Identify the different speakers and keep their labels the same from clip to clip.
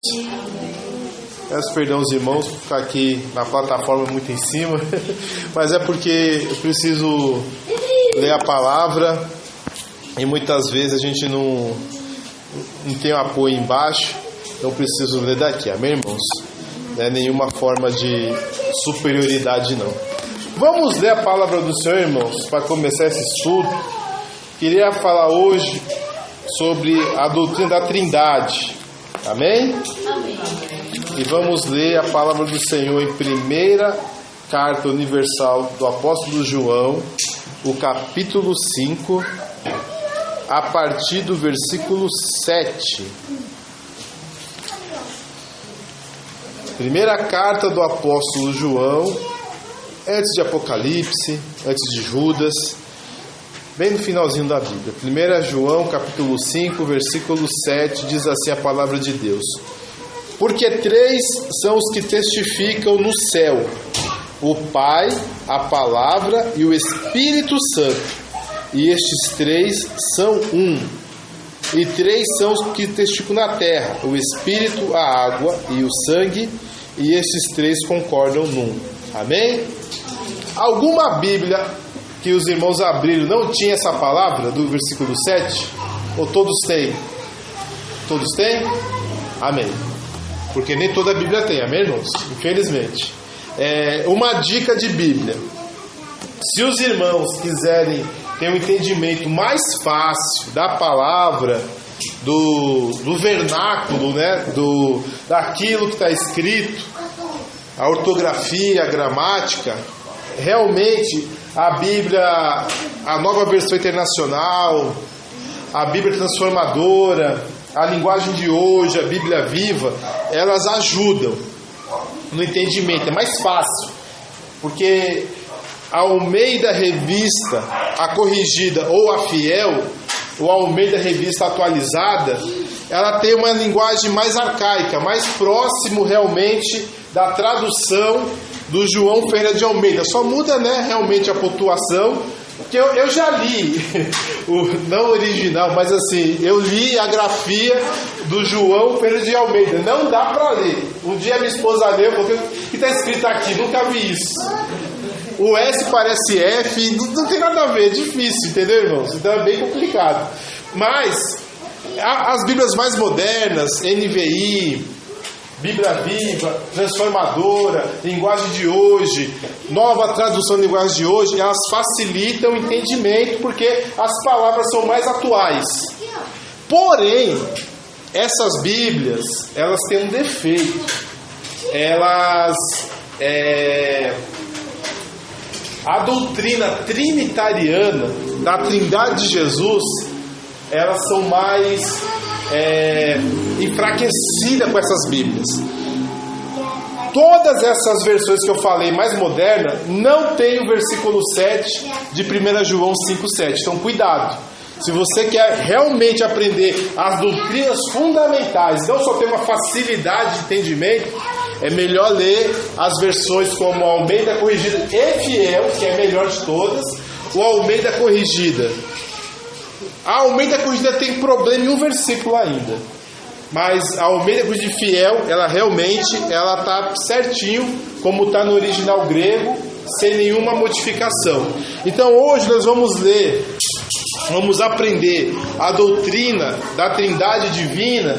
Speaker 1: Peço perdão aos irmãos por ficar aqui na plataforma muito em cima, mas é porque eu preciso ler a palavra e muitas vezes a gente não tem apoio embaixo, então preciso ler daqui, amém, irmãos? Não é nenhuma forma de superioridade, não. Vamos ler a palavra do Senhor, irmãos, para começar esse estudo. Queria falar hoje sobre a doutrina da Trindade, amém?
Speaker 2: Amém.
Speaker 1: E vamos ler a palavra do Senhor em primeira carta universal do apóstolo João, o capítulo 5, a partir do versículo 7. Primeira carta do apóstolo João, antes de Apocalipse, antes de Judas, bem no finalzinho da Bíblia. 1 João, capítulo 5, versículo 7, diz assim a palavra de Deus: porque 3 são os que testificam no céu: o Pai, a Palavra e o Espírito Santo. E estes 3 são um. E 3 são os que testificam na terra: o Espírito, a água e o sangue. E estes 3 concordam num. Amém? Alguma Bíblia que os irmãos abriram não tinha essa palavra do versículo 7? Ou todos têm? Todos têm? Amém. Porque nem toda a Bíblia tem, amém, irmãos? Infelizmente. Uma dica de Bíblia: se os irmãos quiserem ter um entendimento mais fácil da palavra, do vernáculo, né? Daquilo que está escrito, a ortografia, a gramática, realmente a Bíblia, a Nova Versão Internacional, a Bíblia Transformadora, a linguagem de hoje, a Bíblia Viva, elas ajudam no entendimento, é mais fácil, porque a Almeida Revista, a corrigida ou a fiel, ou a Almeida Revista atualizada, ela tem uma linguagem mais arcaica, mais próximo realmente da tradução do João Ferreira de Almeida. Só muda, né, realmente a pontuação, porque eu já li, não original, mas assim, eu li a grafia do João Ferreira de Almeida. Não dá para ler. Um dia minha esposa leu, porque o que está escrito aqui? Nunca vi isso. O S parece F, não tem nada a ver, é difícil, entendeu, irmãos? Então é bem complicado. Mas as Bíblias mais modernas, NVI, Bíblia Viva, Transformadora, Linguagem de Hoje, Nova Tradução de Linguagem de Hoje, elas facilitam o entendimento porque as palavras são mais atuais. Porém, essas Bíblias, elas têm um defeito. A doutrina trinitariana da Trindade de Jesus, elas são mais enfraquecidas com essas Bíblias. Todas essas versões que eu falei mais modernas não tem o versículo 7 de 1 João 5,7. Então cuidado. Se você quer realmente aprender as doutrinas fundamentais, não só ter uma facilidade de entendimento, é melhor ler as versões como a Almeida Corrigida e Fiel, que é a melhor de todas, ou a Almeida Corrigida. A Almeida Corrigida tem problema em um versículo ainda, mas a Almeida Corrigida Fiel, ela realmente está certinho como está no original grego, sem nenhuma modificação. Então hoje nós vamos aprender a doutrina da Trindade Divina.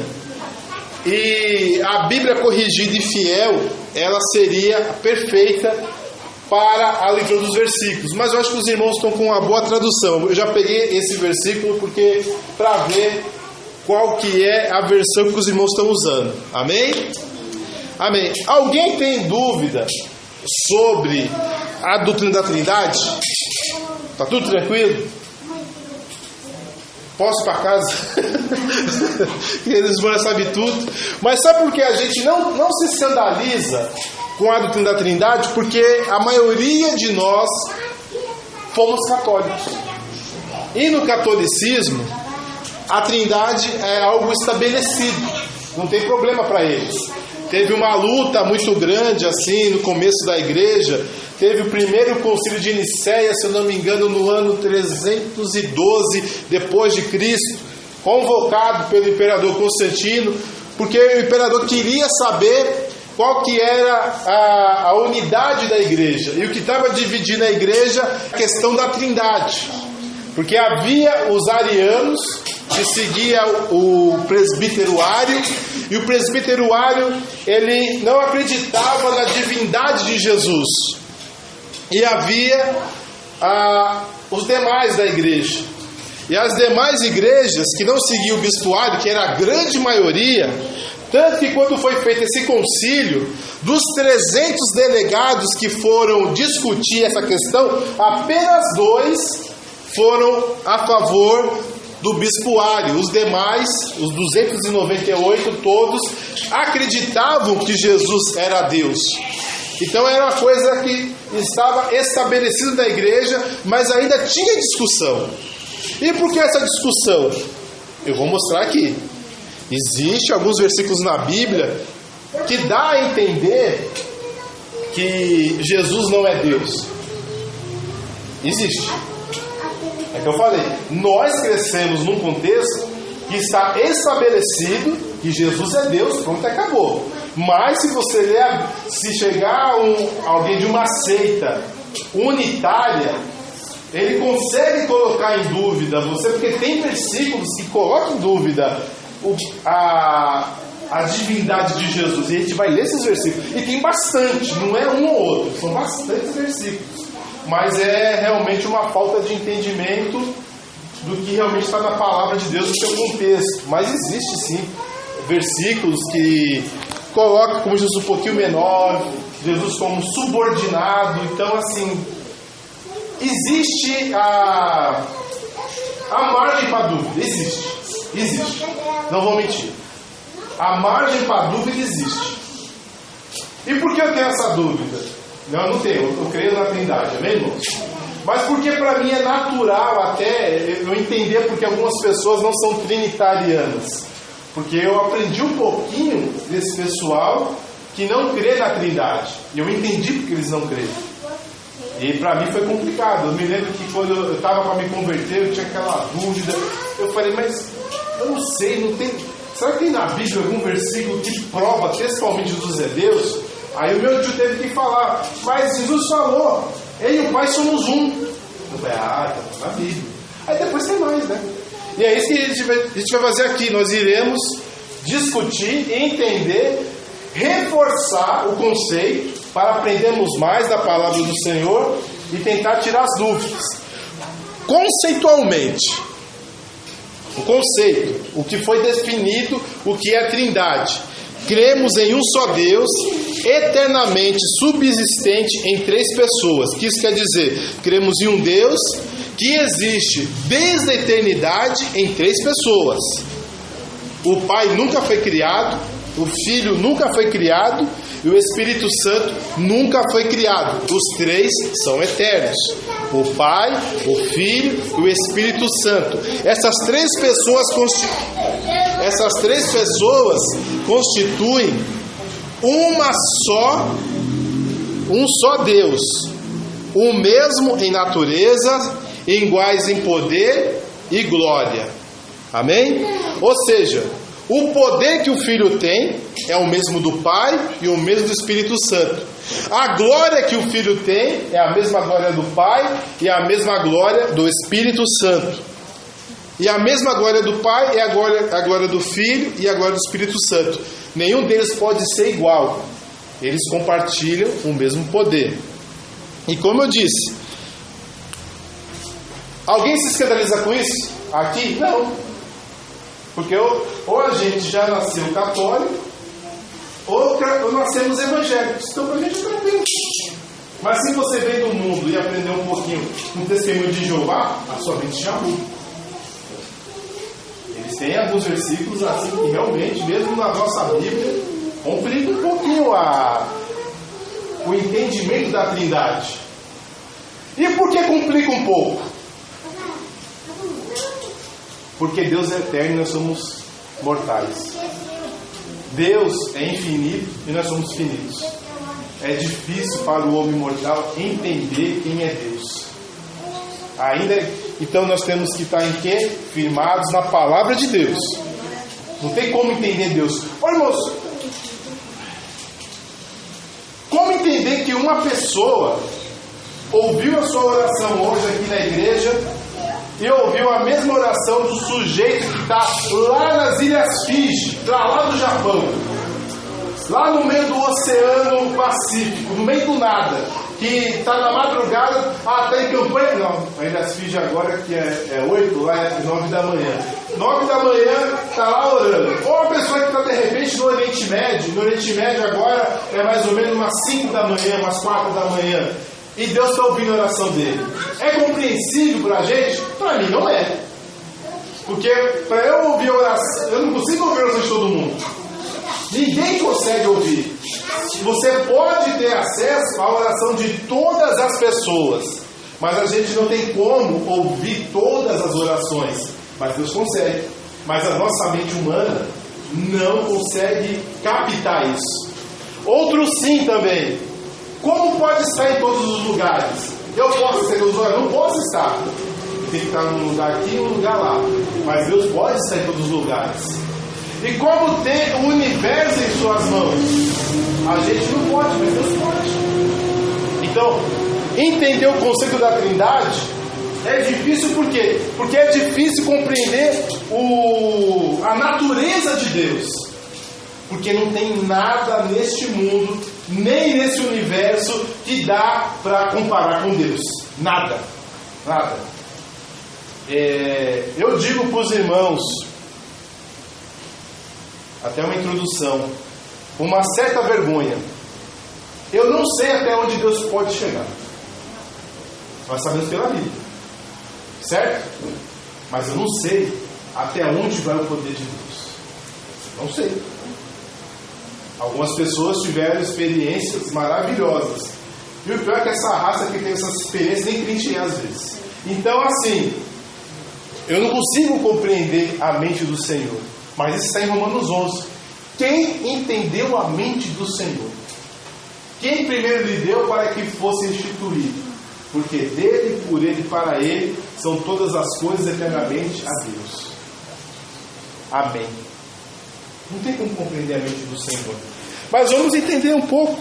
Speaker 1: E a Bíblia Corrigida e Fiel, ela seria perfeita para a leitura dos versículos. Mas eu acho que os irmãos estão com uma boa tradução. Eu já peguei esse versículo para ver qual que é a versão que os irmãos estão usando. Amém? Amém. Alguém tem dúvida sobre a doutrina da Trindade? Está tudo tranquilo? Posso ir para casa? Eles vão saber tudo. Mas sabe por que a gente não se escandaliza com a doutrina da Trindade? Porque a maioria de nós fomos católicos. E no catolicismo, a Trindade é algo estabelecido. Não tem problema para eles. Teve uma luta muito grande assim no começo da igreja. Teve o primeiro concílio de Nicéia, se eu não me engano, no ano 312 depois de Cristo, convocado pelo imperador Constantino, porque o imperador queria saber qual que era a unidade da igreja. E o que estava dividindo a igreja é a questão da trindade. Porque havia os arianos, que seguia o presbiteruário, e o presbiteruário, ele não acreditava na divindade de Jesus. E havia os demais da igreja. E as demais igrejas que não seguiam o bispoário, que era a grande maioria, tanto que quando foi feito esse concílio, dos 300 delegados que foram discutir essa questão, apenas 2 foram a favor do bispoário. Os demais, os 298 todos, acreditavam que Jesus era Deus. Então era uma coisa que estava estabelecida na igreja, mas ainda tinha discussão. E por que essa discussão? Eu vou mostrar aqui. Existem alguns versículos na Bíblia que dá a entender que Jesus não é Deus. Existe. É que eu falei, nós crescemos num contexto que está estabelecido que Jesus é Deus, pronto, acabou. Mas se você ler, se chegar alguém de uma seita unitária, ele consegue colocar em dúvida você, porque tem versículos que colocam em dúvida a divindade de Jesus. E a gente vai ler esses versículos. E tem bastante, não é um ou outro, são bastantes versículos. Mas é realmente uma falta de entendimento do que realmente está na palavra de Deus no seu contexto. Mas existe sim versículos que colocam como Jesus um pouquinho menor, Jesus como subordinado. Então assim, existe a margem para dúvida. Existe, não vou mentir, a margem para dúvida existe. E por que eu tenho essa dúvida? Não tenho, eu creio na Trindade, amém, irmãos? Mas porque para mim é natural até eu entender porque algumas pessoas não são trinitarianas. Porque eu aprendi um pouquinho desse pessoal que não crê na Trindade. E eu entendi porque eles não creem. E para mim foi complicado. Eu me lembro que quando eu estava para me converter, eu tinha aquela dúvida. Eu falei, mas eu não sei, não tem... Será que tem na Bíblia algum versículo que prova textualmente Jesus é Deus? Aí o meu tio teve que falar, mas Jesus falou, ele e o Pai somos um. Eu falei, tá na Bíblia. Aí depois tem mais, né? E é isso que a gente vai fazer aqui. Nós iremos discutir, entender, reforçar o conceito para aprendermos mais da palavra do Senhor e tentar tirar as dúvidas. Conceitualmente, o conceito, o que foi definido, o que é a Trindade. Cremos em um só Deus, eternamente subsistente em 3 pessoas. O que isso quer dizer? Cremos em um Deus que existe desde a eternidade em 3 pessoas. O Pai nunca foi criado, o Filho nunca foi criado e o Espírito Santo nunca foi criado. Os 3 são eternos. O Pai, o Filho e o Espírito Santo. Essas 3 pessoas constituem um só Deus, o mesmo em natureza, iguais em poder e glória. Amém? Ou seja, o poder que o Filho tem é o mesmo do Pai e o mesmo do Espírito Santo. A glória que o Filho tem é a mesma glória do Pai e a mesma glória do Espírito Santo. E a mesma glória do Pai é a glória do Filho e a glória do Espírito Santo. Nenhum deles pode ser igual. Eles compartilham o mesmo poder. E como eu disse, alguém se escandaliza com isso? Aqui? Não. Porque ou a gente já nasceu católico, ou nascemos evangélicos. Então para a gente é tranquilo. Mas se você veio do mundo e aprendeu um pouquinho no testemunho de Jeová, a sua mente já muda. Eles têm alguns versículos assim que realmente, mesmo na nossa Bíblia, complica um pouquinho o entendimento da Trindade. E por que complica um pouco? Porque Deus é eterno e nós somos mortais. Deus é infinito e nós somos finitos. É difícil para o homem mortal entender quem é Deus. Então nós temos que estar em quê? Firmados na palavra de Deus. Não tem como entender Deus. Olha, irmãos, como entender que uma pessoa ouviu a sua oração hoje aqui na igreja e ouviu a mesma oração do sujeito que está lá nas Ilhas Fiji, lá do Japão, lá no meio do Oceano Pacífico, no meio do nada, que está na madrugada, está em campanha, não, a Ilhas Fiji agora que é 8, lá é 9 da manhã. 9 da manhã está lá orando. Ou a pessoa que está de repente no Oriente Médio agora é mais ou menos umas 5 da manhã, umas 4 da manhã. E Deus está ouvindo a oração dele. É compreensível para a gente? Para mim não é. Porque para eu ouvir a oração, eu não consigo ouvir a oração de todo mundo. Ninguém consegue ouvir. Você pode ter acesso à oração de todas as pessoas, mas a gente não tem como ouvir todas as orações. Mas Deus consegue. Mas a nossa mente humana não consegue captar isso. Outro sim também. Como pode estar em todos os lugares? Eu posso ser nos lugares? Não posso estar. Tem que estar num lugar aqui e num lugar lá. Mas Deus pode estar em todos os lugares. E como tem o universo em suas mãos? A gente não pode, mas Deus pode. Então, entender o conceito da Trindade é difícil por quê? Porque é difícil compreender a natureza de Deus. Porque não tem nada neste mundo, nem nesse universo, que dá para comparar com Deus. Nada. Nada. Eu digo para os irmãos, até uma introdução, uma certa vergonha. Eu não sei até onde Deus pode chegar. Nós sabemos pela Bíblia. Certo? Mas eu não sei até onde vai o poder de Deus. Não sei. Algumas pessoas tiveram experiências maravilhosas. E o pior é que essa raça que tem essas experiências nem crente é às vezes. Então assim, eu não consigo compreender a mente do Senhor. Mas isso está em Romanos 11. Quem entendeu a mente do Senhor? Quem primeiro lhe deu para que fosse instituído? Porque dele, por ele e para ele são todas as coisas eternamente a Deus. Amém. Não tem como compreender a mente do Senhor. Mas vamos entender um pouco.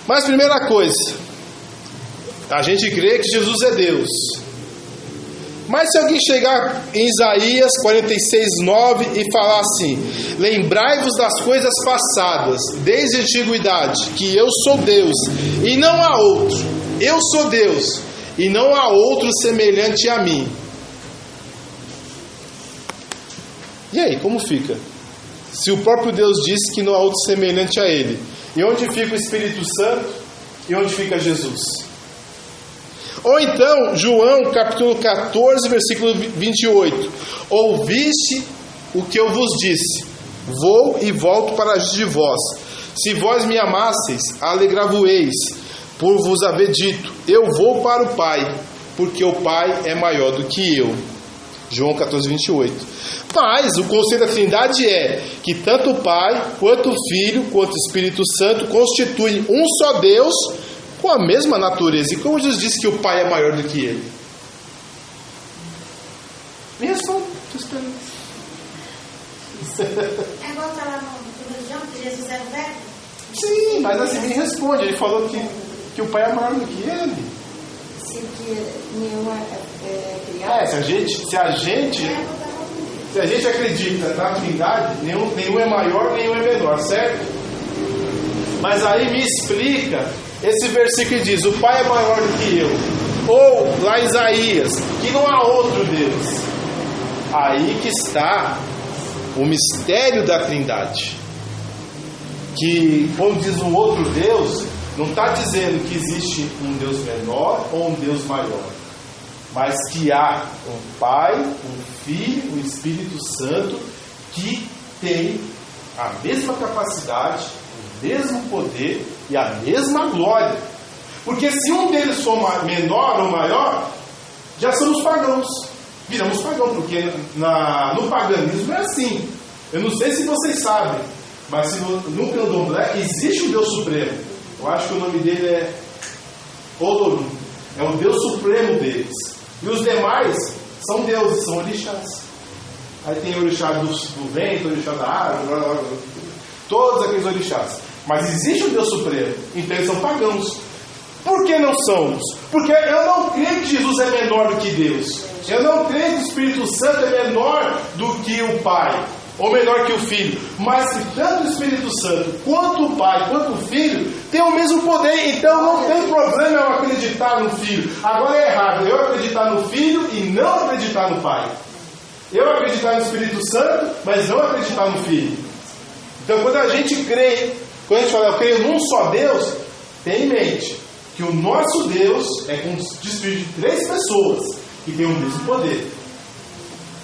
Speaker 1: Mas primeira coisa, a gente crê que Jesus é Deus. Mas se alguém chegar em Isaías 46:9 e falar assim: lembrai-vos das coisas passadas, desde a antiguidade, que eu sou Deus e não há outro. Eu sou Deus e não há outro semelhante a mim. E aí, como fica? Se o próprio Deus disse que não há outro semelhante a Ele. E onde fica o Espírito Santo? E onde fica Jesus? Ou então, João capítulo 14, versículo 28. Ouviste o que eu vos disse. Vou e volto para junto de vós. Se vós me amasseis, alegrar-vos-eis, por vos haver dito, eu vou para o Pai, porque o Pai é maior do que eu. João 14, 28. Mas o conceito da Trindade é que tanto o Pai, quanto o Filho, quanto o Espírito Santo constituem um só Deus com a mesma natureza. E como Jesus disse que o Pai é maior do que Ele? Me responda, estou esperando.
Speaker 2: É igual está lá no religião, que Jesus é o verbo?
Speaker 1: Sim, mas assim, me responde. Ele falou que o Pai é maior do que Ele.
Speaker 2: Se nenhuma é criado.
Speaker 1: Se a gente acredita na Trindade, nenhum é maior, nenhum é menor, certo? Mas aí me explica esse versículo que diz: o Pai é maior do que eu. Ou lá em Isaías, que não há outro Deus. Aí que está o mistério da Trindade. Que quando diz um outro Deus, não está dizendo que existe um Deus menor ou um Deus maior, mas que há um Pai, um Filho, um Espírito Santo que tem a mesma capacidade, o mesmo poder e a mesma glória. Porque se um deles for menor ou maior, já somos pagãos, viramos pagãos, porque no paganismo é assim. Eu não sei se vocês sabem, mas no candomblé existe um Deus Supremo. Eu acho que o nome dele é Olorum. É o Deus Supremo deles. E os demais são deuses, são orixás. Aí tem orixá do vento, orixá da água, todos aqueles orixás. Mas existe um Deus supremo, então eles são pagãos. Por que não somos? Porque eu não creio que Jesus é menor do que Deus. Eu não creio que o Espírito Santo é menor do que o Pai, ou menor que o Filho. Mas que tanto o Espírito Santo, quanto o Pai, quanto o Filho, tem o mesmo poder. Então não tem problema eu acreditar no Filho. Agora é errado eu acreditar no Filho e não acreditar no Pai. Eu acreditar no Espírito Santo, mas não acreditar no Filho. Então quando a gente crê, quando a gente fala eu creio num só Deus, tenha em mente que o nosso Deus é constituído de 3 pessoas que têm o mesmo poder: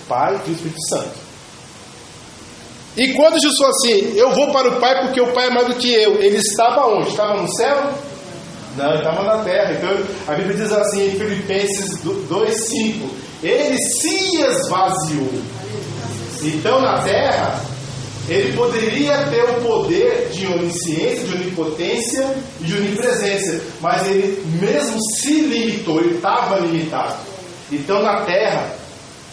Speaker 1: Pai, Filho e Espírito Santo. E quando Jesus falou assim, eu vou para o Pai porque o Pai é mais do que eu, ele estava onde? Estava no céu? Não, ele estava na terra. Então a Bíblia diz assim em Filipenses 2,5, ele se esvaziou. Então na terra ele poderia ter o poder de onisciência, de onipotência e de onipresença, mas ele mesmo se limitou, ele estava limitado. Então na terra,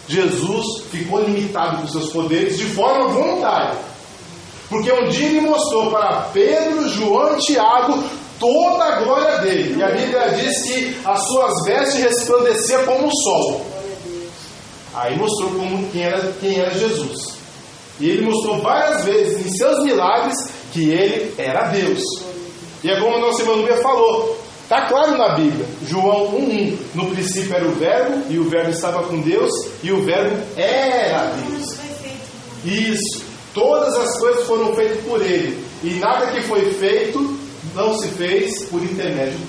Speaker 1: Jesus ficou limitado com seus poderes de forma voluntária. Porque um dia ele mostrou para Pedro, João e Tiago toda a glória dele. E a Bíblia diz que as suas vestes resplandeciam como o sol. Aí mostrou quem era Jesus. E ele mostrou várias vezes em seus milagres que ele era Deus. E é como a nossa irmã Lúbia falou, está claro na Bíblia, João 1:1, no princípio era o verbo, e o verbo estava com Deus, e o verbo era Deus. Isso, todas as coisas foram feitas por ele, e nada que foi feito não se fez por intermédio.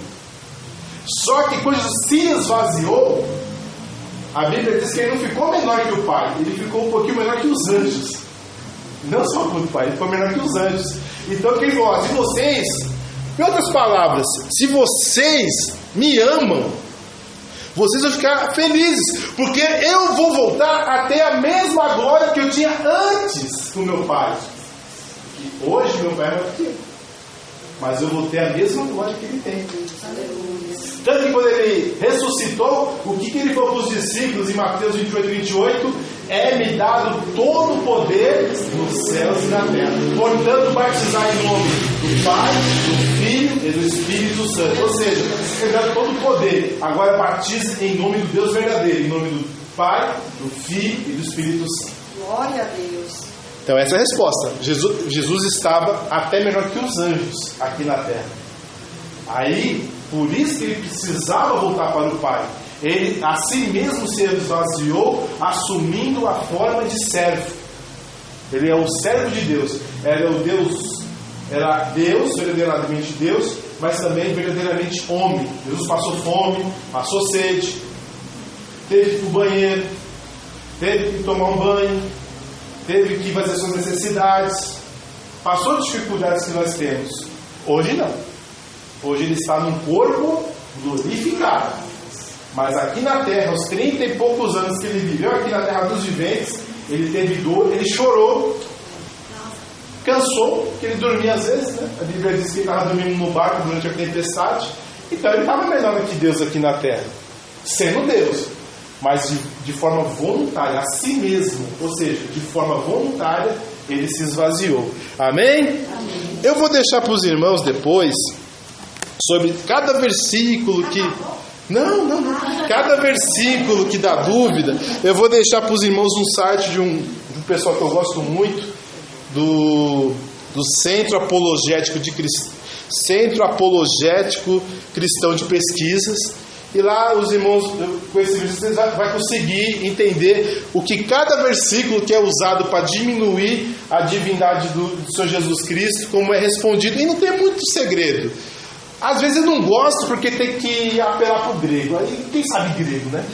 Speaker 1: Só que quando se esvaziou, a Bíblia diz que ele não ficou menor que o Pai, ele ficou um pouquinho menor que os anjos. Não só com o Pai, ele ficou menor que os anjos. Então quem falou, se vocês, em outras palavras, se vocês me amam, vocês vão ficar felizes, porque eu vou voltar a ter a mesma glória que eu tinha antes com meu Pai. E hoje meu Pai é maior que eu, mas eu vou ter a mesma glória que ele tem. Tanto que quando ele ressuscitou, o que ele falou para os discípulos em Mateus 28:28? É-me dado todo o poder nos céus e na terra. Portanto, batizar em nome do Pai, do Filho e do Espírito Santo. Ou seja, ele dá todo o poder. Agora batize em nome do Deus verdadeiro, em nome do Pai, do Filho e do Espírito Santo.
Speaker 2: Glória a Deus.
Speaker 1: Então essa é a resposta. Jesus estava até melhor que os anjos aqui na terra. Aí, por isso que ele precisava voltar para o Pai. Ele a si mesmo se esvaziou, assumindo a forma de servo. Ele é o servo de Deus. Era Deus, verdadeiramente Deus, mas também verdadeiramente homem. Jesus passou fome, passou sede, teve que ir para o banheiro, teve que tomar um banho, teve que fazer suas necessidades, passou dificuldades que nós temos. Hoje não. Hoje ele está num corpo glorificado. Mas aqui na terra, aos 30 e poucos anos que ele viveu aqui na terra dos viventes, ele teve dor, ele chorou, cansou, porque ele dormia às vezes, né? A Bíblia diz que ele estava dormindo no barco durante a tempestade. Então ele estava menor que Deus aqui na terra, sendo Deus, mas de forma voluntária, a si mesmo, ou seja, de forma voluntária, ele se esvaziou. Amém? Amém. Eu vou deixar para os irmãos depois, sobre cada versículo que... Não. Cada versículo que dá dúvida, eu vou deixar para os irmãos um site de um pessoal que eu gosto muito, do Centro Apologético Cristão de Pesquisas. E lá os irmãos, com esse versículo, vai conseguir entender o que cada versículo que é usado para diminuir a divindade do Senhor Jesus Cristo, como é respondido. E não tem muito segredo. Às vezes eu não gosto porque tem que apelar para o grego. Aí quem sabe grego, né?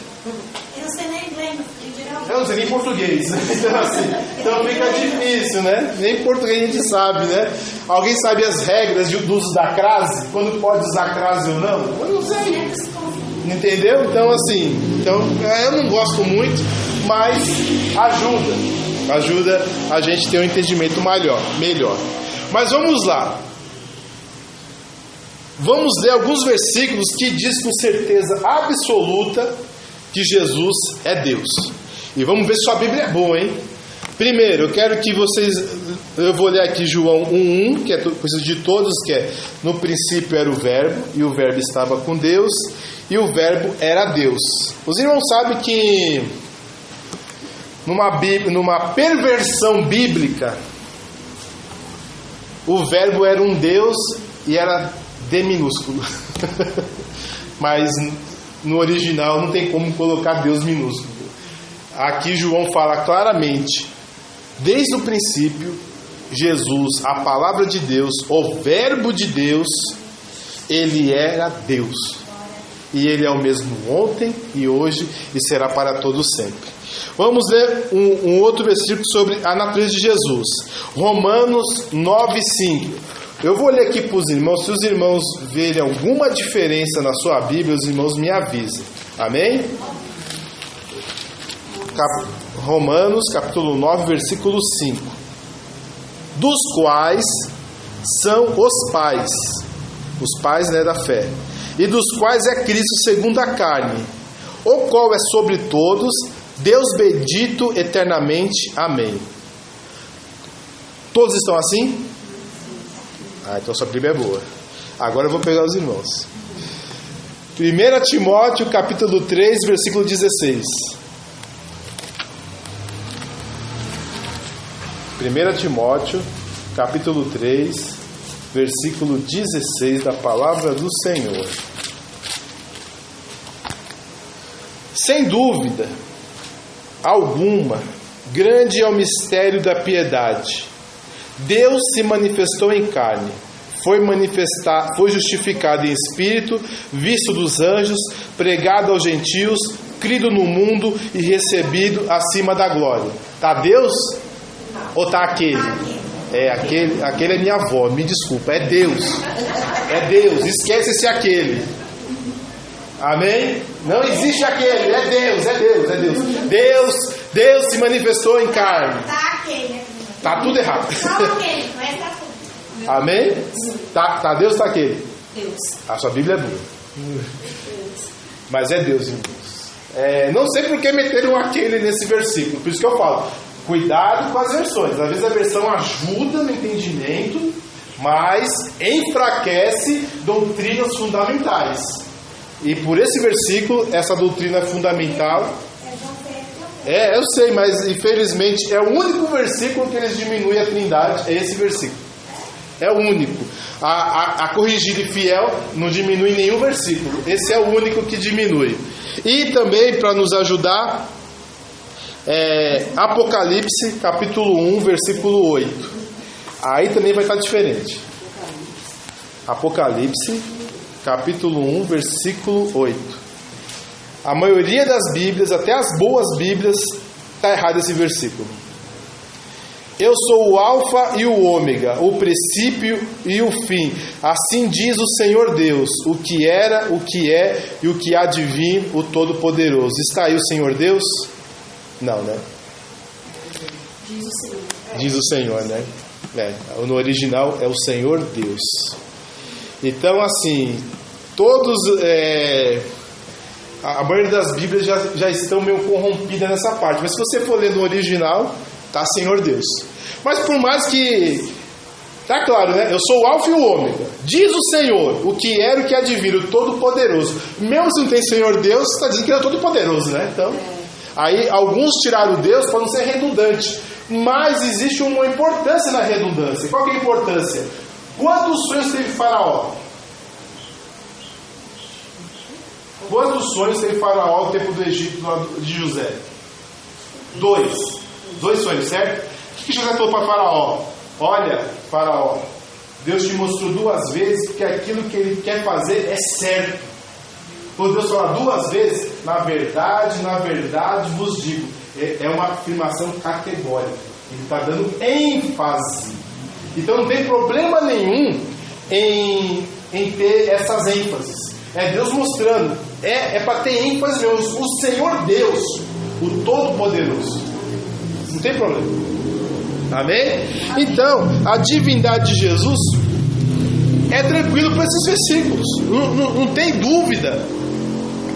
Speaker 2: Eu não sei nem inglês,
Speaker 1: eu não sei nem português, né? Então fica difícil, né? Nem português a gente sabe, né? Alguém sabe as regras do uso da crase? Quando pode usar crase ou não? Eu não sei. Entendeu? Então assim, eu não gosto muito, mas ajuda a gente ter um entendimento melhor. Mas vamos lá. Vamos ler alguns versículos que diz com certeza absoluta que Jesus é Deus. E vamos ver se sua Bíblia é boa, hein? Primeiro, eu quero que vocês... Eu vou ler aqui João 1:1, que é coisa de todos, que é: no princípio era o Verbo, e o Verbo estava com Deus, e o Verbo era Deus. Os irmãos sabem que numa perversão bíblica, o Verbo era um Deus e era D minúsculo. Mas no original não tem como colocar Deus minúsculo. Aqui João fala claramente: desde o princípio, Jesus, a palavra de Deus, o Verbo de Deus, ele era Deus. E ele é o mesmo ontem e hoje e será para todos sempre. Vamos ler um outro versículo sobre a natureza de Jesus. Romanos 9:5. Eu vou ler aqui para os irmãos. Se os irmãos verem alguma diferença na sua Bíblia, os irmãos me avisem. Amém? Romanos capítulo 9, versículo 5. Dos quais são os pais da fé, e dos quais é Cristo segundo a carne, o qual é sobre todos, Deus bendito eternamente. Amém. Todos estão assim? Então sua Bíblia é boa. Agora eu vou pegar os irmãos. 1 Timóteo capítulo 3, versículo 16. 1 Timóteo, capítulo 3, versículo 16 da palavra do Senhor. Sem dúvida alguma, grande é o mistério da piedade. Deus se manifestou em carne, foi justificado em espírito, visto dos anjos, pregado aos gentios, crido no mundo e recebido acima da glória. Está Deus? Ou está aquele? Aquele é minha avó, me desculpa, é Deus. É Deus, esquece esse aquele. Amém? Não existe aquele, é Deus. Deus se manifestou em carne. Tá tudo errado. Amém? Tá Deus, tá aquele? Deus. A sua Bíblia é boa. Mas é Deus, irmãos. Não sei por que meteram aquele nesse versículo, por isso que eu falo. Cuidado com as versões. Às vezes a versão ajuda no entendimento, mas enfraquece doutrinas fundamentais. E por esse versículo, essa doutrina fundamental... eu sei, mas infelizmente é o único versículo que eles diminuem a trindade, é esse versículo. É o único. A corrigida e fiel não diminui nenhum versículo. Esse é o único que diminui. E também, para nos ajudar... Apocalipse capítulo 1, versículo 8. Aí também vai estar diferente. Apocalipse capítulo 1, versículo 8. A maioria das Bíblias, até as boas Bíblias, está errado esse versículo. Eu sou o Alfa e o Ômega, o princípio e o fim. Assim diz o Senhor Deus, o que era, o que é e o que há de vir, o Todo-Poderoso. Está aí o Senhor Deus? Não, né? Diz o Senhor, né? No original é o Senhor Deus. Então, assim, todos... a maioria das Bíblias já estão meio corrompidas nessa parte. Mas se você for ler no original, tá Senhor Deus. Mas por mais que... Tá claro, né? Eu sou o Alfa e o Ômega. Diz o Senhor, o que era, o que há de vir, o Todo-Poderoso. Mesmo se não tem Senhor Deus, está dizendo que ele é Todo-Poderoso, né? Então... Aí alguns tiraram Deus para não ser redundante. Mas existe uma importância na redundância. Qual que é a importância? Quantos sonhos teve Faraó? Quantos sonhos teve Faraó no tempo do Egito de José? 2 sonhos, certo? O que José falou para Faraó? Olha, Faraó, Deus te mostrou 2 vezes que aquilo que ele quer fazer é certo. Quando Deus fala 2 vezes, na verdade vos digo. É uma afirmação categórica. Ele está dando ênfase. Então não tem problema nenhum em ter essas ênfases. É Deus mostrando. É para ter ênfase mesmo. O Senhor Deus, o Todo-Poderoso. Não tem problema. Amém? Então, a divindade de Jesus é tranquilo para esses versículos. Não tem dúvida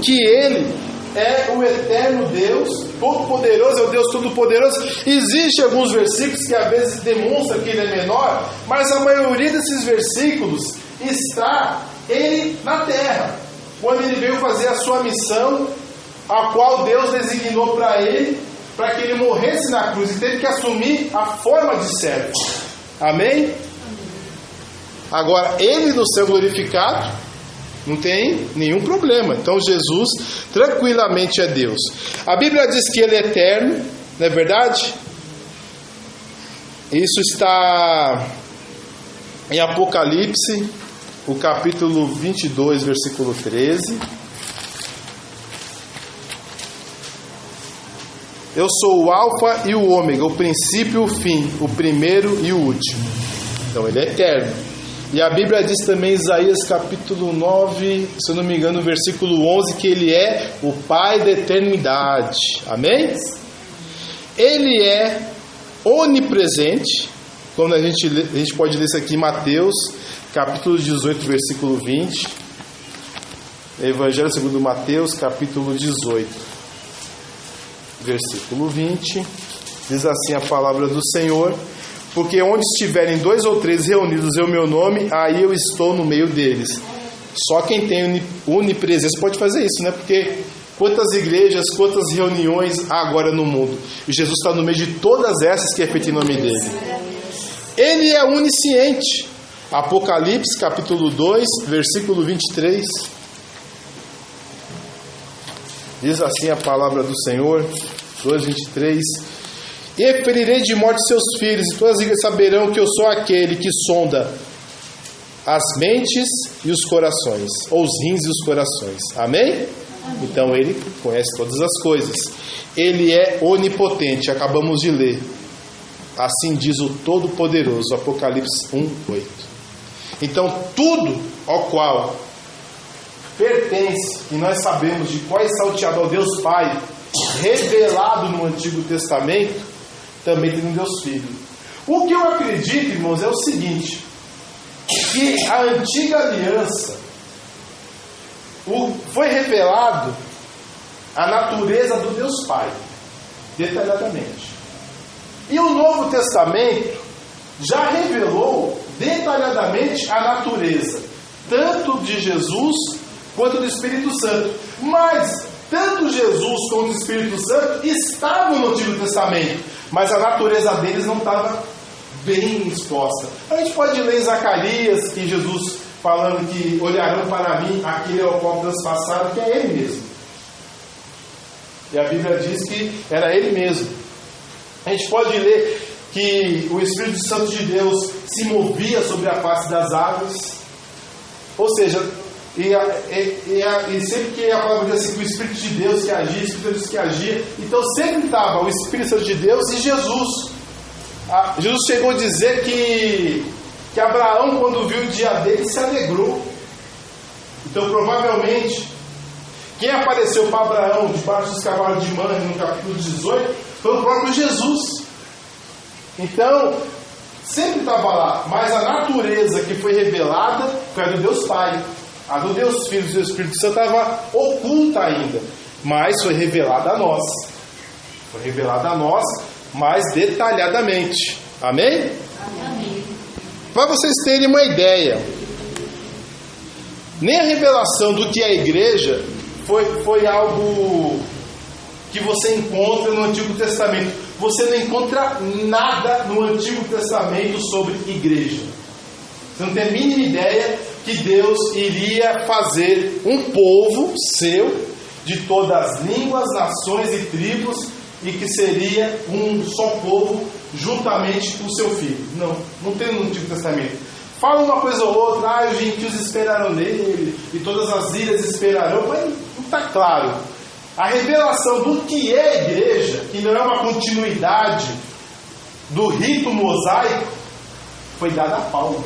Speaker 1: que ele é o eterno Deus, todo-poderoso, é o Deus todo-poderoso. Existem alguns versículos que às vezes demonstram que ele é menor, mas a maioria desses versículos está ele na terra, quando ele veio fazer a sua missão, a qual Deus designou para ele, para que ele morresse na cruz e teve que assumir a forma de servo. Amém? Agora, ele no céu glorificado, não tem nenhum problema. Então Jesus tranquilamente é Deus. A Bíblia diz que ele é eterno, não é verdade? Isso está em Apocalipse, o capítulo 22, versículo 13. Eu sou o alfa e o ômega, o princípio e o fim, o primeiro e o último. Então ele é eterno. E a Bíblia diz também em Isaías capítulo 9, se eu não me engano, versículo 11, que ele é o Pai da eternidade. Amém? Ele é onipresente. Quando a gente pode ler isso aqui em Mateus capítulo 18, versículo 20. Evangelho segundo Mateus capítulo 18, versículo 20. Diz assim a palavra do Senhor: porque onde estiverem 2 ou 3 reunidos em meu nome, aí eu estou no meio deles. Só quem tem onipresença pode fazer isso, né? Porque quantas igrejas, quantas reuniões há agora no mundo? E Jesus está no meio de todas essas que é feito em nome dele. Ele é onisciente. Apocalipse capítulo 2, versículo 23. Diz assim a palavra do Senhor, 2:23. E ferirei de morte seus filhos, e todas as igrejas saberão que eu sou aquele que sonda as mentes e os corações, ou os rins e os corações. Amém? Amém. Então ele conhece todas as coisas. Ele é onipotente, acabamos de ler. Assim diz o Todo-Poderoso, Apocalipse 1:8. Então tudo ao qual pertence, e nós sabemos de qual é salteado ao Deus Pai, revelado no Antigo Testamento, também tem um Deus Filho. O que eu acredito, irmãos, é o seguinte: que a antiga aliança foi revelado a natureza do Deus Pai, detalhadamente. E o Novo Testamento já revelou detalhadamente a natureza, tanto de Jesus quanto do Espírito Santo. Mas tanto Jesus como o Espírito Santo estavam no Antigo Testamento, mas a natureza deles não estava bem exposta. A gente pode ler em Zacarias, que Jesus falando que olharão para mim aquele ao qual transpassaram, que é ele mesmo. E a Bíblia diz que era ele mesmo. A gente pode ler que o Espírito Santo de Deus se movia sobre a face das águas. Ou seja, e sempre que a palavra diz assim, que o Espírito de Deus que agia, o Espírito de Deus que agia, então sempre estava o Espírito Santo de Deus e Jesus. Jesus chegou a dizer que Abraão, quando viu o dia dele, se alegrou. Então provavelmente quem apareceu para Abraão debaixo dos cavalos de Manre no capítulo 18 foi o próprio Jesus. Então sempre estava lá, mas a natureza que foi revelada foi a do Deus Pai. A do Deus Filho e do Espírito Santo estava oculta ainda, mas foi revelada a nós. Foi revelada a nós mais detalhadamente. Amém?
Speaker 2: Amém.
Speaker 1: Para vocês terem uma ideia, nem a revelação do que é a igreja foi algo que você encontra no Antigo Testamento. Você não encontra nada no Antigo Testamento sobre igreja. Você não tem a mínima ideia que Deus iria fazer um povo seu, de todas as línguas, nações e tribos, e que seria um só povo juntamente com o seu filho. Não tem no Antigo Testamento. Fala uma coisa ou outra, os gentios esperarão nele, e todas as ilhas esperarão, mas não está claro. A revelação do que é a igreja, que não é uma continuidade do rito mosaico, foi dada a Paulo.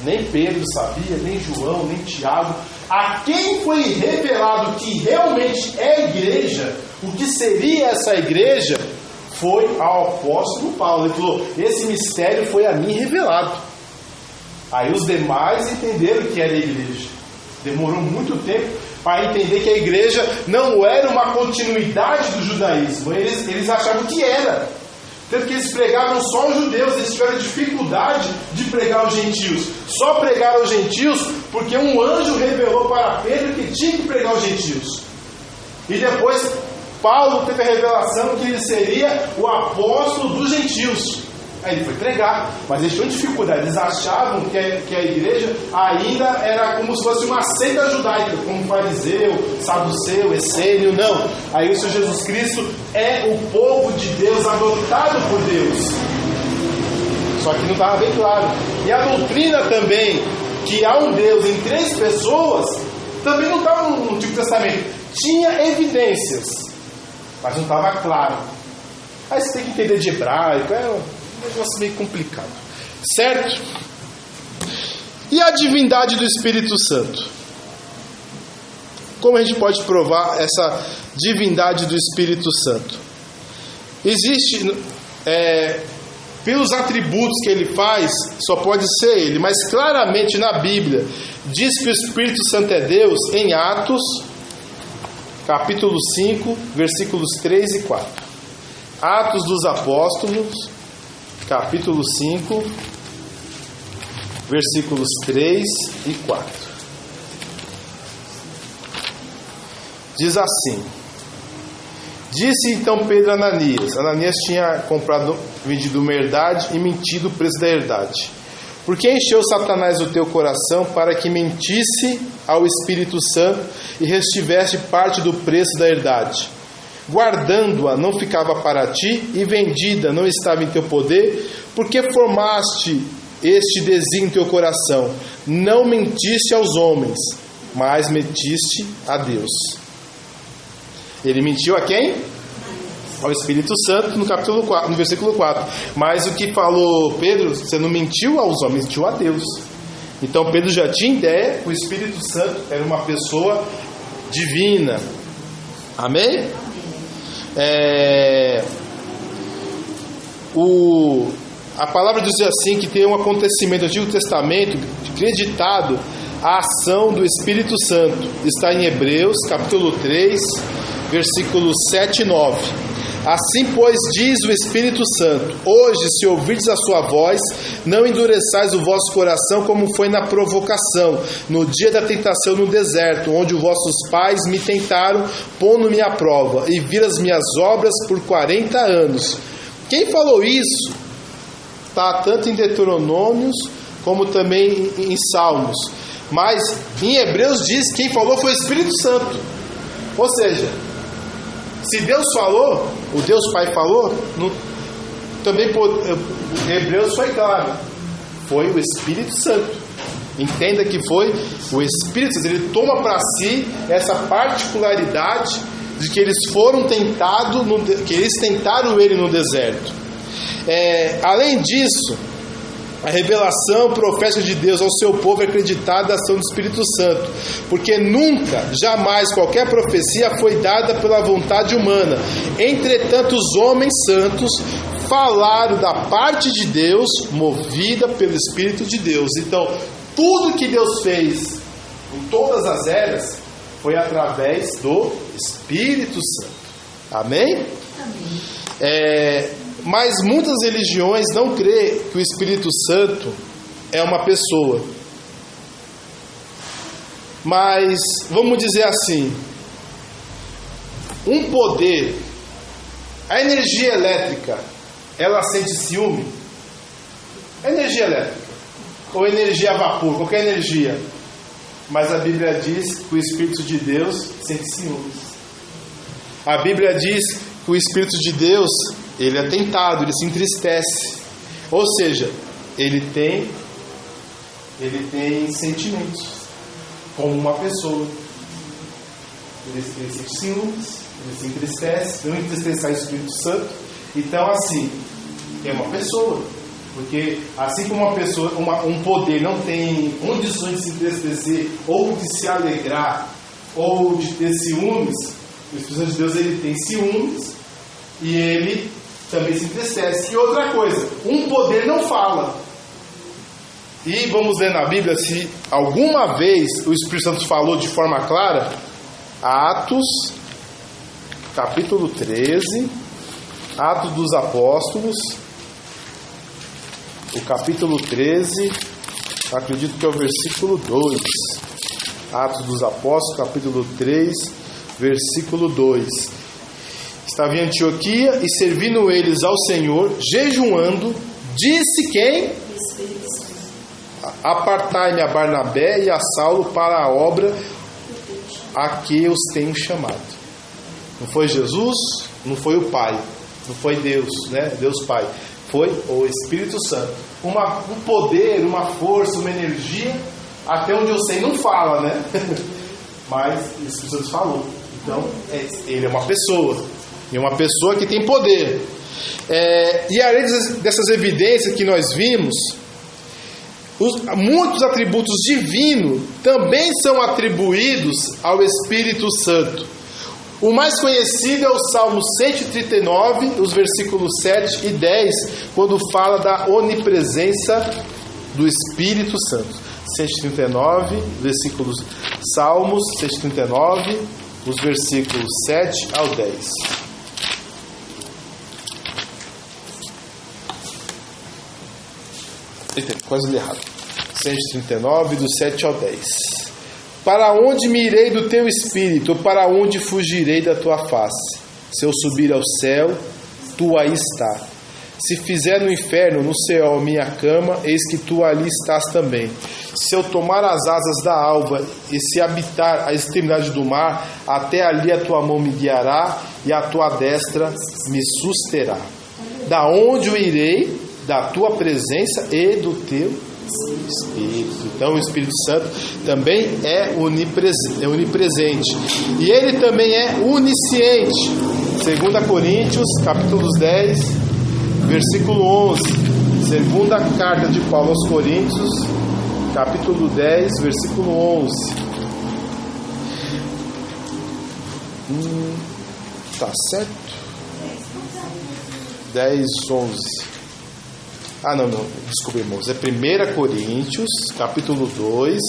Speaker 1: Nem Pedro sabia, nem João, nem Tiago. A quem foi revelado que realmente é a igreja, o que seria essa igreja, foi ao apóstolo Paulo. Ele falou, esse mistério foi a mim revelado. Aí os demais entenderam que era a igreja. Demorou muito tempo a entender que a igreja não era uma continuidade do judaísmo. Eles achavam que era. Tanto que eles pregavam só aos judeus, eles tiveram dificuldade de pregar aos gentios. Só pregaram aos gentios porque um anjo revelou para Pedro que tinha que pregar aos gentios. E depois Paulo teve a revelação que ele seria o apóstolo dos gentios. Aí ele foi pregar, mas eles tinham dificuldade. Eles achavam que a igreja ainda era como se fosse uma seita judaica, como fariseu, saduceu, essênio. Não, aí o Senhor Jesus Cristo é o povo de Deus, adotado por Deus. Só que não estava bem claro. E a doutrina também, que há um Deus em 3 pessoas, também não estava no Antigo Testamento. Tinha evidências, mas não estava claro. Aí você tem que entender de hebraico, é um negócio meio complicado, certo? E a divindade do Espírito Santo? Como a gente pode provar essa divindade do Espírito Santo? Existe, pelos atributos que ele faz, só pode ser ele, mas claramente na Bíblia diz que o Espírito Santo é Deus em Atos, capítulo 5, versículos 3 e 4. Atos dos Apóstolos, capítulo 5, versículos 3 e 4. Diz assim: disse então Pedro a Ananias. Ananias tinha vendido uma herdade e mentido o preço da herdade. Por que encheu Satanás o teu coração para que mentisse ao Espírito Santo e restivesse parte do preço da herdade? Guardando-a não ficava para ti, e vendida não estava em teu poder, porque formaste este desígnio em teu coração. Não mentiste aos homens, mas mentiste a Deus. Ele mentiu a quem? Ao Espírito Santo, no capítulo 4, no versículo 4. Mas o que falou Pedro, você não mentiu aos homens, mentiu a Deus. Então Pedro já tinha ideia que o Espírito Santo era uma pessoa divina. Amém? A palavra diz assim, que tem um acontecimento no Antigo Testamento acreditado à ação do Espírito Santo. Está em Hebreus capítulo 3, versículos 7 e 9. Assim, pois, diz o Espírito Santo: hoje, se ouvirdes a sua voz, não endureçais o vosso coração como foi na provocação, no dia da tentação no deserto, onde os vossos pais me tentaram, pondo-me à prova, e viram as minhas obras por 40 anos. Quem falou isso? Está tanto em Deuteronômios, como também em Salmos. Mas em Hebreus diz que quem falou foi o Espírito Santo. Ou seja, se Deus falou, o Deus Pai falou, também Hebreus foi claro, foi o Espírito Santo. Entenda que foi o Espírito Santo. Ele toma para si essa particularidade de que eles foram tentados, que eles tentaram ele no deserto. Além disso, a revelação profética de Deus ao seu povo é acreditada da ação do Espírito Santo, porque nunca, jamais qualquer profecia foi dada pela vontade humana. Entretanto, os homens santos falaram da parte de Deus, movida pelo Espírito de Deus. Então, tudo que Deus fez em todas as eras foi através do Espírito Santo. Amém? Amém. Mas muitas religiões não creem que o Espírito Santo é uma pessoa. Mas, vamos dizer assim, um poder, a energia elétrica, ela sente ciúme? A energia elétrica, ou energia a vapor, qualquer energia. Mas a Bíblia diz que o Espírito de Deus sente ciúmes. A Bíblia diz que o Espírito de Deus, ele é tentado, ele se entristece. Ou seja, ele tem sentimentos, como uma pessoa. Ele sente ciúmes, ele se entristece, não entristecer o Espírito Santo. Então, assim, é uma pessoa. Porque assim como uma pessoa, um poder não tem condições de se entristecer, ou de se alegrar, ou de ter ciúmes, o Espírito Santo de Deus, ele tem ciúmes e ele também se entristece. E outra coisa, um poder não fala. E vamos ver na Bíblia se alguma vez o Espírito Santo falou de forma clara. Atos, capítulo 13, Atos dos Apóstolos, o capítulo 13, acredito que é o versículo 2. Atos dos Apóstolos, capítulo 3, versículo 2. Estava em Antioquia e servindo eles ao Senhor, jejuando, disse quem? Apartai-me a Barnabé e a Saulo para a obra a que os tenho chamado. Não foi Jesus, não foi o Pai, não foi Deus, né? Deus Pai. Foi o Espírito Santo. Um poder, uma força, uma energia, até onde eu sei não fala, né? Mas o Espírito Santo falou. Então, ele é uma pessoa. E uma pessoa que tem poder. E além dessas evidências que nós vimos, muitos atributos divinos também são atribuídos ao Espírito Santo. O mais conhecido é o Salmo 139, os versículos 7 e 10, quando fala da onipresença do Espírito Santo. 139, versículos, Salmos 139, os versículos 7 ao 10. Eita, quase li errado. 139, do 7 ao 10. Para onde me irei do teu espírito? Ou para onde fugirei da tua face? Se eu subir ao céu, tu aí está. Se fizer no inferno, no céu, minha cama, eis que tu ali estás também. Se eu tomar as asas da alva e se habitar a extremidade do mar, até ali a tua mão me guiará e a tua destra me susterá. Da onde eu irei? Da tua presença e do teu Espírito. Então o Espírito Santo também é onipresente. E ele também é onisciente. 2 Coríntios, capítulo 10, versículo 11. Segunda carta de Paulo aos Coríntios, capítulo 10, versículo 11. Tá certo? 10, 11. Não, desculpa, irmãos. É 1 Coríntios, capítulo 2,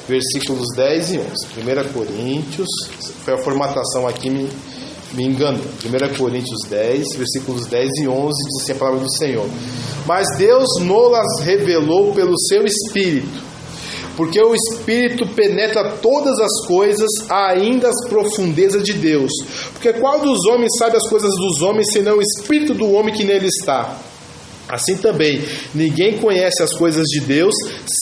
Speaker 1: versículos 10 e 11. 1 Coríntios, foi a formatação aqui, me enganou. 1 Coríntios 10, versículos 10 e 11, diz assim a palavra do Senhor. Mas Deus nos revelou pelo seu Espírito, porque o Espírito penetra todas as coisas, ainda as profundezas de Deus. Porque qual dos homens sabe as coisas dos homens, senão o Espírito do homem que nele está? Assim também, ninguém conhece as coisas de Deus,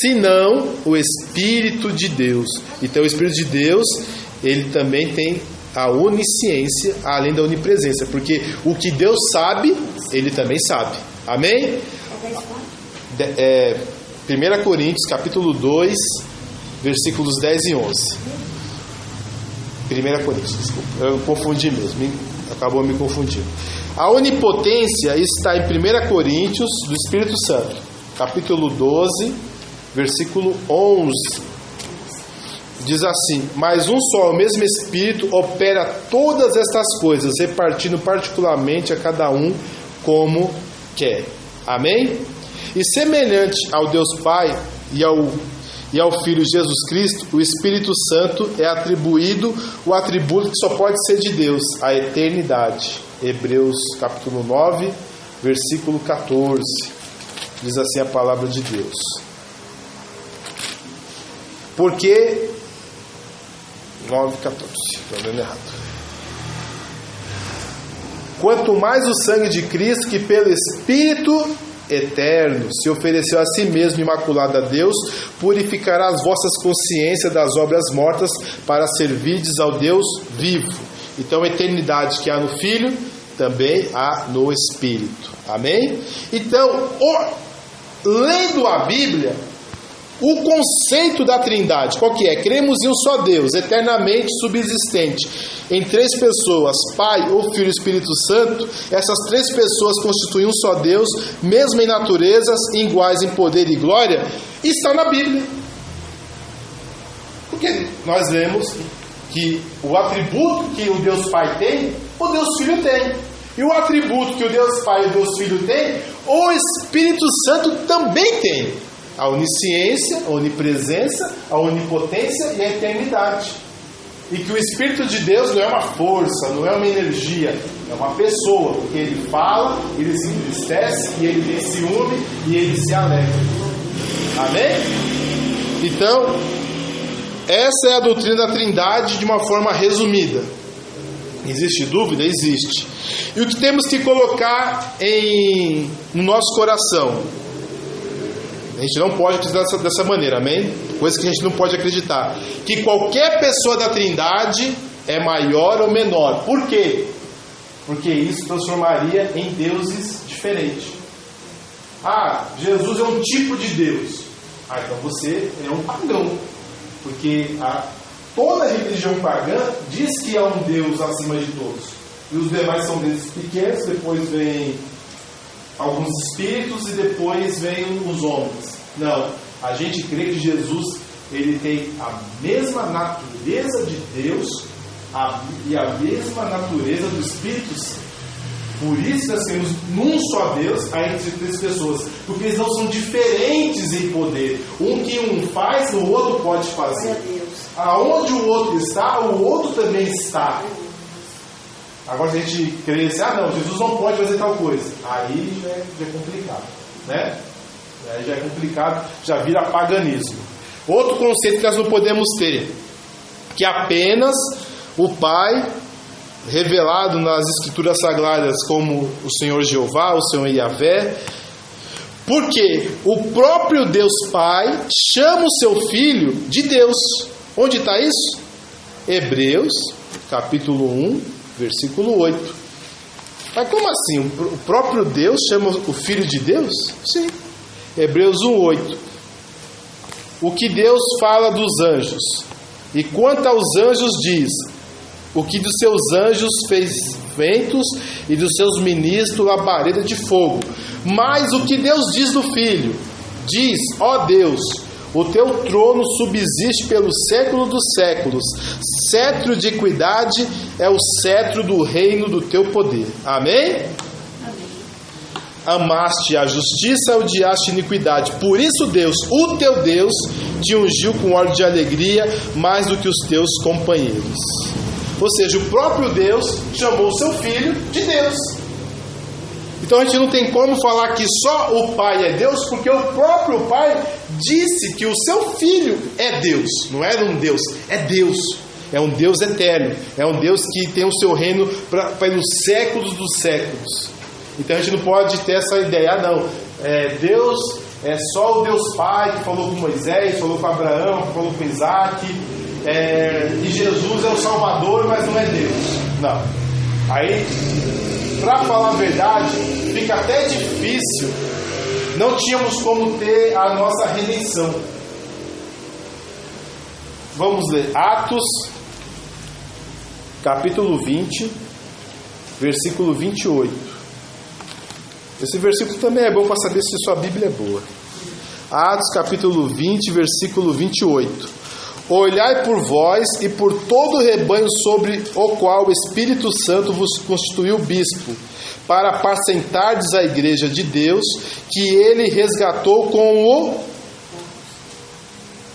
Speaker 1: senão o Espírito de Deus. Então o Espírito de Deus, ele também tem a onisciência, além da onipresença, porque o que Deus sabe, ele também sabe. Amém? 1 Coríntios, capítulo 2, versículos 10 e 11. 1 Coríntios, desculpa, eu confundi mesmo, acabou me confundindo. A onipotência está em 1 Coríntios, do Espírito Santo, capítulo 12, versículo 11. Diz assim: mas um só, o mesmo Espírito, opera todas estas coisas, repartindo particularmente a cada um como quer. Amém? E semelhante ao Deus Pai e ao Filho Jesus Cristo, o Espírito Santo é atribuído o atributo que só pode ser de Deus, a eternidade. Hebreus capítulo 9, versículo 14. Diz assim a palavra de Deus. Porque 9, 14, estou lendo errado. Quanto mais o sangue de Cristo, que pelo Espírito eterno se ofereceu a si mesmo imaculado a Deus, purificará as vossas consciências das obras mortas, para servirdes ao Deus vivo. Então a eternidade que há no Filho, também há no Espírito. Amém? Então, lendo a Bíblia, o conceito da Trindade, qual que é? Cremos em um só Deus, eternamente subsistente, em três pessoas, Pai, o Filho e o Espírito Santo. Essas três pessoas constituem um só Deus, mesmo em naturezas, iguais em poder e glória, está na Bíblia. Porque nós vemos que o atributo que o Deus Pai tem, o Deus Filho tem. E o atributo que o Deus Pai e o Deus Filho tem, o Espírito Santo também tem. A onisciência, a onipresença, a onipotência e a eternidade. E que o Espírito de Deus não é uma força, não é uma energia, é uma pessoa, porque ele fala, ele se entristece, e ele tem ciúme, e ele se alegra. Amém? Então, essa é a doutrina da Trindade de uma forma resumida. Existe dúvida? Existe. E o que temos que colocar no nosso coração? A gente não pode acreditar dessa maneira, amém? Coisa que a gente não pode acreditar. Que qualquer pessoa da Trindade é maior ou menor. Por quê? Porque isso transformaria em deuses diferentes. Jesus é um tipo de Deus. Então você é um pagão. Porque toda religião pagã diz que é um Deus acima de todos. E os demais são deuses pequenos, depois vem alguns espíritos e depois vem os homens. Não, a gente crê que Jesus ele tem a mesma natureza de Deus e a mesma natureza do Espírito Santo. Por isso nós temos num só Deus a entre três pessoas, porque eles não são diferentes em poder. Que um faz, o outro pode fazer. Aonde o outro está, o outro também está. Agora se a gente crê assim, não, Jesus não pode fazer tal coisa, aí já é complicado, né? Aí já é complicado, já vira paganismo. Outro conceito que nós não podemos ter, que apenas o Pai, revelado nas Escrituras Sagradas como o Senhor Jeová, o Senhor Yahvé, porque o próprio Deus Pai chama o seu Filho de Deus. Onde está isso? Hebreus, capítulo 1, versículo 8. Mas como assim? O próprio Deus chama o Filho de Deus? Sim. Hebreus 1, 8. O que Deus fala dos anjos. E quanto aos anjos diz: o que dos seus anjos fez ventos e dos seus ministros labareda de fogo. Mas o que Deus diz do Filho? Diz: ó Deus, o teu trono subsiste pelo século dos séculos. Cetro de equidade é o cetro do reino do teu poder. Amém? Amaste a justiça, odiaste a iniquidade. Por isso Deus, o teu Deus, te ungiu com óleo de alegria mais do que os teus companheiros. Ou seja, o próprio Deus chamou o seu Filho de Deus. Então a gente não tem como falar que só o Pai é Deus, porque o próprio Pai disse que o seu Filho é Deus. Não é um Deus, é Deus. É um Deus eterno. É um Deus que tem o seu reino pelos séculos dos séculos. Então a gente não pode ter essa ideia, Deus é só o Deus Pai que falou com Moisés, falou com Abraão, que falou com Isaac, e Jesus é o Salvador, mas não é Deus. Não. Aí, para falar a verdade, fica até difícil. Não tínhamos como ter a nossa redenção. Vamos ler Atos, capítulo 20, versículo 28. Esse versículo também é bom para saber se sua Bíblia é boa. Atos capítulo 20, versículo 28. Olhai por vós e por todo o rebanho sobre o qual o Espírito Santo vos constituiu bispo, para apacentardes a igreja de Deus, que ele resgatou com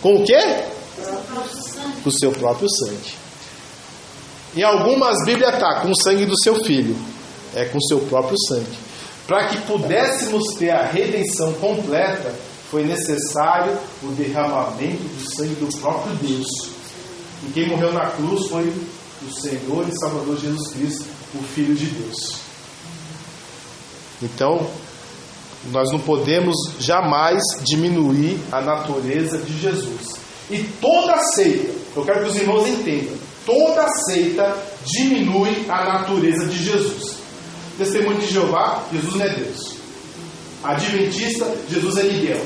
Speaker 1: o quê? Com o seu próprio sangue. Em algumas Bíblias está com o sangue do seu filho. É com o seu próprio sangue. Para que pudéssemos ter a redenção completa, foi necessário o derramamento do sangue do próprio Deus. E quem morreu na cruz foi o Senhor e Salvador Jesus Cristo, o Filho de Deus. Então, nós não podemos jamais diminuir a natureza de Jesus. E toda seita, eu quero que os irmãos entendam, toda seita diminui a natureza de Jesus. Testemunho de Jeová, Jesus não é Deus. Adventista, Jesus é Miguel.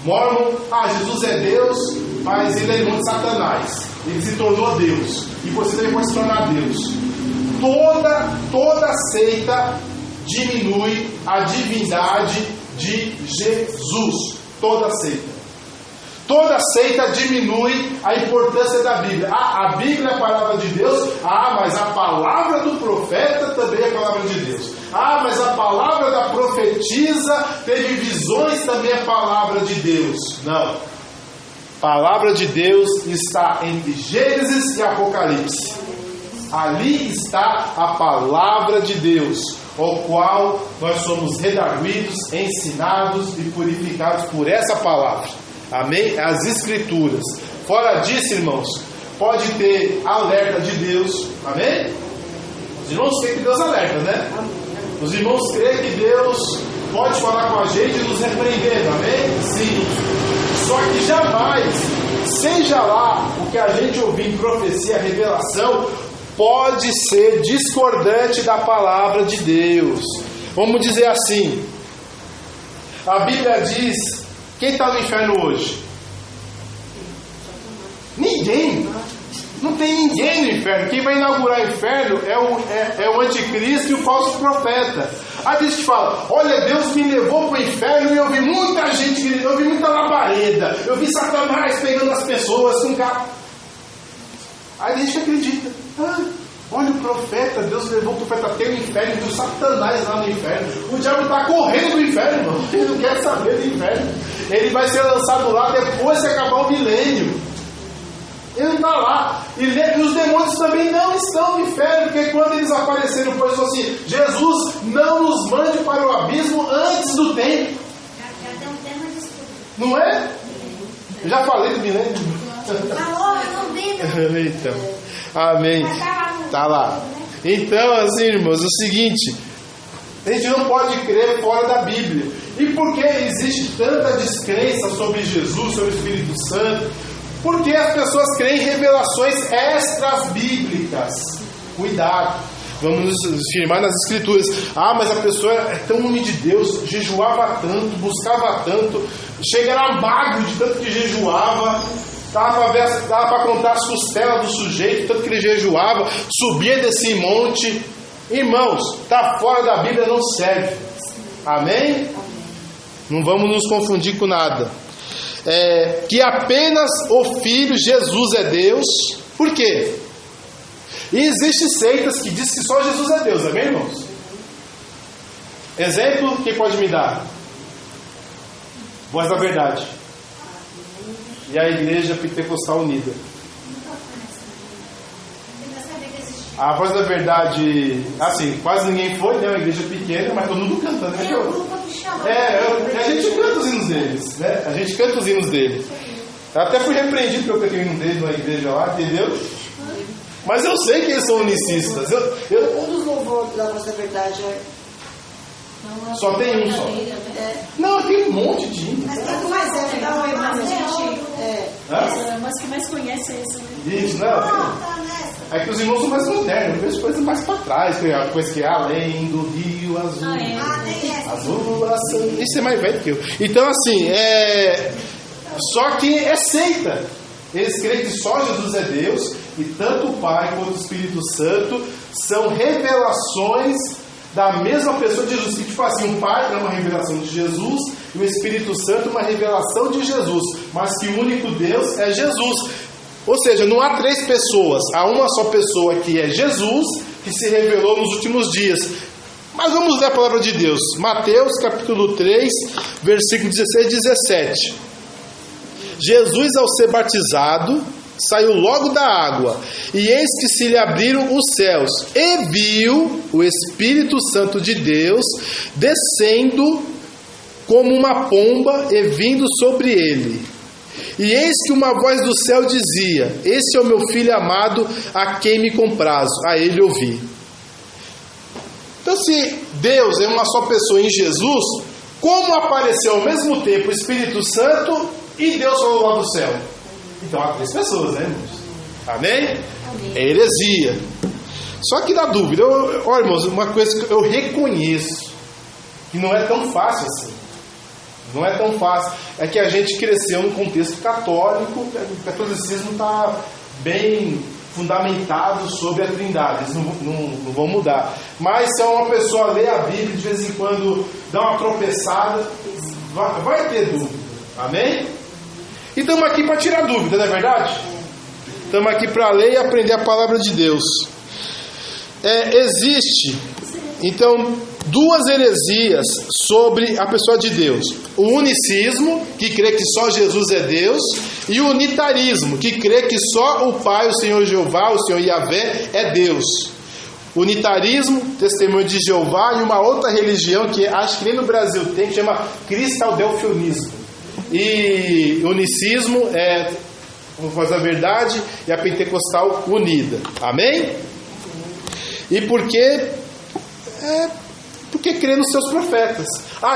Speaker 1: Mormon, Jesus é Deus, mas ele é irmão de Satanás. Ele se tornou Deus. E você também pode se tornar Deus. Toda seita diminui a divindade de Jesus. Toda seita. Toda seita diminui a importância da Bíblia. A Bíblia é a palavra de Deus. Mas a palavra do profeta também é a palavra de Deus. Mas a palavra da profetisa teve visões, também é a palavra de Deus. Não. palavra de Deus está entre Gênesis e Apocalipse. Ali está a palavra de Deus, ao qual nós somos redarguidos, ensinados e purificados por essa palavra. Amém? As Escrituras. Fora disso, irmãos, pode ter alerta de Deus. Amém? Os irmãos creem que Deus alerta, né? Os irmãos creem que Deus pode falar com a gente e nos repreender. Amém? Sim. Só que jamais, seja lá o que a gente ouvir em profecia, revelação, pode ser discordante da palavra de Deus. Vamos dizer assim, a Bíblia diz, quem está no inferno hoje? Ninguém. Não tem ninguém no inferno. Quem vai inaugurar o inferno é o anticristo e o falso profeta. Aí a gente fala, olha, Deus me levou para o inferno e eu vi muita gente, eu vi muita labareda, eu vi Satanás pegando as pessoas com carro. Aí a gente acredita, olha o profeta, Deus levou o profeta até o inferno, viu Satanás lá no inferno. O diabo está correndo do inferno, irmão. Ele não quer saber do inferno. Ele vai ser lançado lá depois que acabar o milênio. Ele não está lá. E os demônios também não estão no inferno, porque quando eles apareceram, pois assim, Jesus não nos mande para o abismo antes do tempo.
Speaker 2: Já tem um tema de estudo.
Speaker 1: Não é? Eu já falei do milênio.
Speaker 2: Falou, eu não vi.
Speaker 1: Então, amém. Tá lá. Então, assim, irmãos, é o seguinte, a gente não pode crer fora da Bíblia. E por que existe tanta descrença sobre Jesus, sobre o Espírito Santo? Porque as pessoas creem em revelações extras bíblicas. Cuidado. Vamos nos firmar nas Escrituras. Mas a pessoa é tão homem de Deus, jejuava tanto, buscava tanto, chega era magro de tanto que jejuava. Dava para contar as costelas do sujeito, tanto que ele jejuava, subia desse monte. Irmãos, está fora da Bíblia, não serve. Amém? Não vamos nos confundir com nada. Que apenas o Filho Jesus é Deus. Por quê? E existem seitas que dizem que só Jesus é Deus, amém, irmãos? Exemplo, quem pode me dar? Voz da Verdade. E a Igreja Pentecostal Unida. A Voz da Verdade, assim, quase ninguém foi, né? Uma igreja pequena, mas todo mundo canta, né? A gente canta os hinos deles, né? A gente canta os hinos deles. Eu até fui repreendido porque eu cantei o hino deles na igreja lá, entendeu? Mas eu sei que eles são unicistas.
Speaker 3: Um dos louvores da Voz da Verdade
Speaker 1: só tem um só. Não, tem um monte de hino.
Speaker 3: Mas quem mais deve dar uma imagem de
Speaker 4: Mas que mais conhece é esse, né?
Speaker 1: Isso, não. É que os irmãos são mais modernos, eu vejo coisas mais para trás, coisa que é além do rio azul. Azul, azul. Isso é mais velho que eu. Então, assim, só que é seita. Eles creem que só Jesus é Deus, e tanto o Pai quanto o Espírito Santo são revelações da mesma pessoa de Jesus. Que, tipo assim, o Pai é uma revelação de Jesus e o Espírito Santo é uma revelação de Jesus, mas que o único Deus é Jesus. Ou seja, não há três pessoas, há uma só pessoa que é Jesus, que se revelou nos últimos dias. Mas vamos ler a palavra de Deus. Mateus capítulo 3, versículo 16 e 17. Jesus, ao ser batizado, saiu logo da água, e eis que se lhe abriram os céus, e viu o Espírito Santo de Deus descendo como uma pomba e vindo sobre ele. E eis que uma voz do céu dizia: Este é o meu filho amado, a quem me comprazo, a ele ouvi. Então, se Deus é uma só pessoa em Jesus, como apareceu ao mesmo tempo o Espírito Santo e Deus falou lá do céu? Então há três pessoas, né, irmãos? Amém? Amém. É heresia. Só que dá dúvida. Olha, irmãos, uma coisa que eu reconheço, que não é tão fácil assim. Não é tão fácil. É que a gente cresceu num contexto católico, o catolicismo está bem fundamentado sobre a Trindade. Eles não vão mudar. Mas se uma pessoa lê a Bíblia, de vez em quando dá uma tropeçada, vai ter dúvida. Amém? E estamos aqui para tirar dúvida, não é verdade? Estamos aqui para ler e aprender a palavra de Deus. Existe Então, duas heresias sobre a pessoa de Deus: o unicismo, que crê que só Jesus é Deus, e o unitarismo, que crê que só o Pai, o Senhor Jeová, o Senhor Yahvé é Deus. Unitarismo, testemunho de Jeová, e uma outra religião que acho que nem no Brasil tem, que chama cristaldelfionismo. E unicismo é, vamos fazer a verdade, e a pentecostal unida. Amém? E por quê? Porque crê nos seus profetas.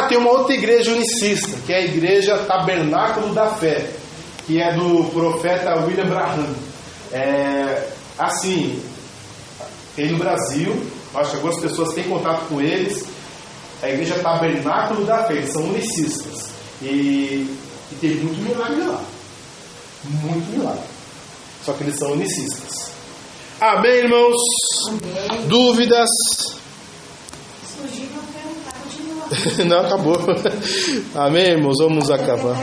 Speaker 1: Tem uma outra igreja unicista, que é a igreja Tabernáculo da Fé, que é do profeta William Branham. Assim, tem no Brasil, acho que algumas pessoas têm contato com eles. A igreja Tabernáculo da Fé, eles são unicistas. E tem muito milagre lá. Muito milagre. Só que eles são unicistas. Amém, irmãos?
Speaker 3: Amém.
Speaker 1: Dúvidas?
Speaker 2: Surgiu uma pergunta, continua.
Speaker 1: Não, acabou. Amém, irmãos? Vamos acabar.